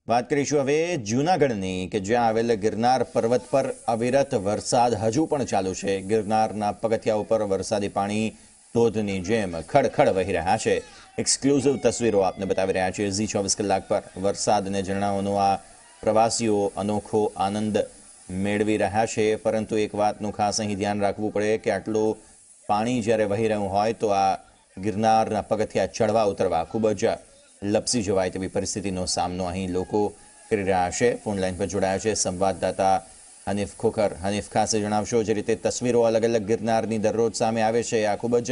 વાત કરીશું હવે જૂનાગઢની કે જ્યાં આવેલ ગિરનાર પર્વત પર અવિરત વરસાદ હજુ પણ ચાલુ છે। ગિરનારના પગથિયા ઉપર વરસાદી પાણી ધોધની જેમ ખડખડ વહી રહ્યા છે। એક્સક્લુઝિવ તસવીરો આપને બતાવી રહ્યા છે ઝી 24 કલાક પર। વરસાદને ઝરણાઓનો આ પ્રવાસીઓ અનોખો આનંદ મેળવી રહ્યા છે, પરંતુ એક વાતનું ખાસ અહીં ધ્યાન રાખવું પડે કે આટલું પાણી જ્યારે વહી રહ્યું હોય તો આ ગિરનારના પગથિયા ચડવા ઉતરવા ખૂબ જ લપસી જવાય તેવી પરિસ્થિતિનો સામનો અહીં લોકો કરી રહ્યા છે। ફોન લાઈન પર જોડાયા છે સંવાદદાતા હનીફ ખોખર। હનીફ, ખાસ જણાવશો, જે રીતે તસવીરો અલગ અલગ ગિરનારની દરરોજ સામે આવે છે, આ ખૂબ જ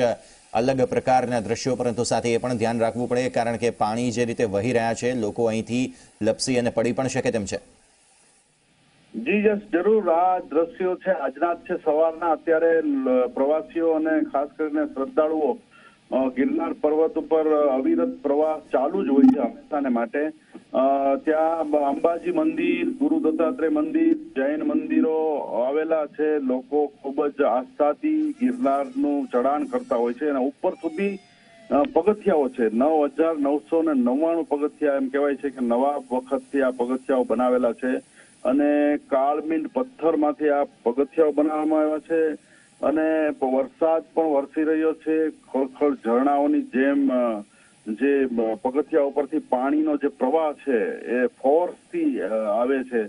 અલગ પ્રકારના દ્રશ્યો, પરંતુ સાથે એ પણ ધ્યાન રાખવું પડે કારણ કે પાણી જે રીતે વહી રહ્યા છે, લોકો અહીંથી લપસી અને પડી પણ શકે તેમ છે। જી યસ, જરૂર આ દ્રશ્યો છે આજના જ છે, સવારના। અત્યારે પ્રવાસીઓ અને ખાસ કરીને શ્રદ્ધાળુઓ ગિરનાર પર્વત ઉપર અવિરત પ્રવાસ ચાલુ જ હોય છે હંમેશાને માટે। ત્યાં અંબાજી મંદિર, ગુરુ દત્તાત્રેય મંદિર, જૈન મંદિરો આવેલા છે। લોકો ખૂબ જ આસ્થાથી ગિરનારનું ચઢાણ કરતા હોય છે અને ઉપર સુધી પગથિયાઓ છે 9,999 પગથિયા, એમ કહેવાય છે કે નવા વખતથી આ પગથિયાઓ બનાવેલા છે અને કાળમીંડ પથ્થરમાંથી આ પગથિયાઓ બનાવવામાં આવ્યા છે અને વરસાદ પણ વરસી રહ્યો છે। ખળખળ ઝરણાઓની જેમ જે પગથિયા ઉપરથી પાણીનો જે પ્રવાહ છે એ ફોર્સથી આવે છે,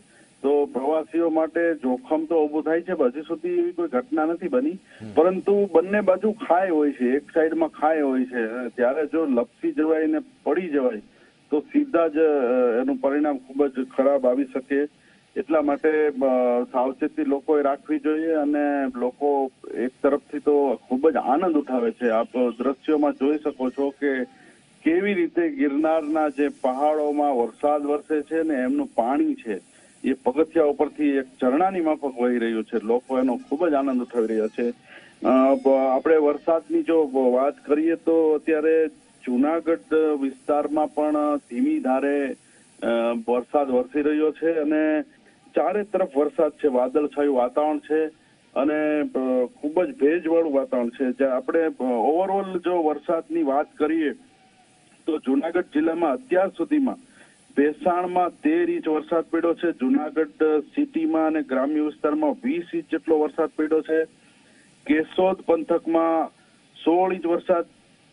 તો પ્રવાસીઓ માટે જોખમ તો ઊભું થાય છે। હજી સુધી એવી કોઈ ઘટના નથી બની, પરંતુ બંને બાજુ ખાઈ હોય છે, એક સાઈડમાં ખાઈ હોય છે, ત્યારે જો લપસી જવાય ને પડી જવાય તો સીધા જ એનું પરિણામ ખૂબ જ ખરાબ આવી શકે। એટલા માટે સાવચેતી લોકોએ રાખવી જોઈએ અને લોકો એક તરફથી તો ખૂબ જ આનંદ ઉઠાવે છે। આપ દ્રશ્યોમાં જોઈ શકો છો કે કેવી રીતે ગિરનારના જે પહાડોમાં વરસાદ વરસે છે ને એમનું પાણી છે એ પગથિયા ઉપરથી એક ઝરણાની માફક વહી રહ્યું છે। લોકો એનો ખૂબ જ આનંદ ઉઠાવી રહ્યા છે। આપણે વરસાદની જો વાત કરીએ તો અત્યારે જૂનાગઢ વિસ્તારમાં પણ ધીમી ધારે વરસાદ વરસી રહ્યો છે અને ચારે તરફ વરસાદ છે, વાદળછાયું વાતાવરણ છે અને ખૂબ જ ભેજવાળું વાતાવરણ છે। જે આપણે ઓવરઓલ જો વરસાદની વાત કરીએ તો જૂનાગઢ જિલ્લામાં અત્યાર સુધીમાં ભેસાણમાં 13 ઇંચ વરસાદ પડ્યો છે, જૂનાગઢ સિટીમાં અને ગ્રામ્ય વિસ્તારમાં 20 ઇંચ જેટલો વરસાદ પડ્યો છે, કેશોદ પંથકમાં 16 ઇંચ વરસાદ,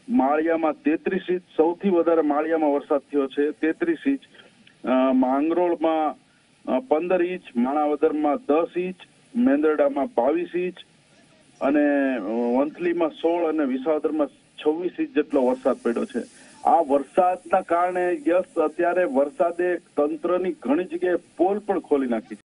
માળિયામાં 33 ઇંચ, સૌથી વધારે માળિયામાં વરસાદ થયો છે 33 ઇંચ, માંગરોળમાં 15 ઇંચ, માણાવદરમાં 10 ઇંચ, મેંદરડામાં 22 ઇંચ અને વંથલીમાં 16 અને વિસાવદરમાં 26 ઇંચ જેટલો વરસાદ પડ્યો છે। આ વરસાદના કારણે અત્યારે વરસાદે તંત્રની ઘણી જગ્યાએ પોલ પણ ખોલી નાખી છે।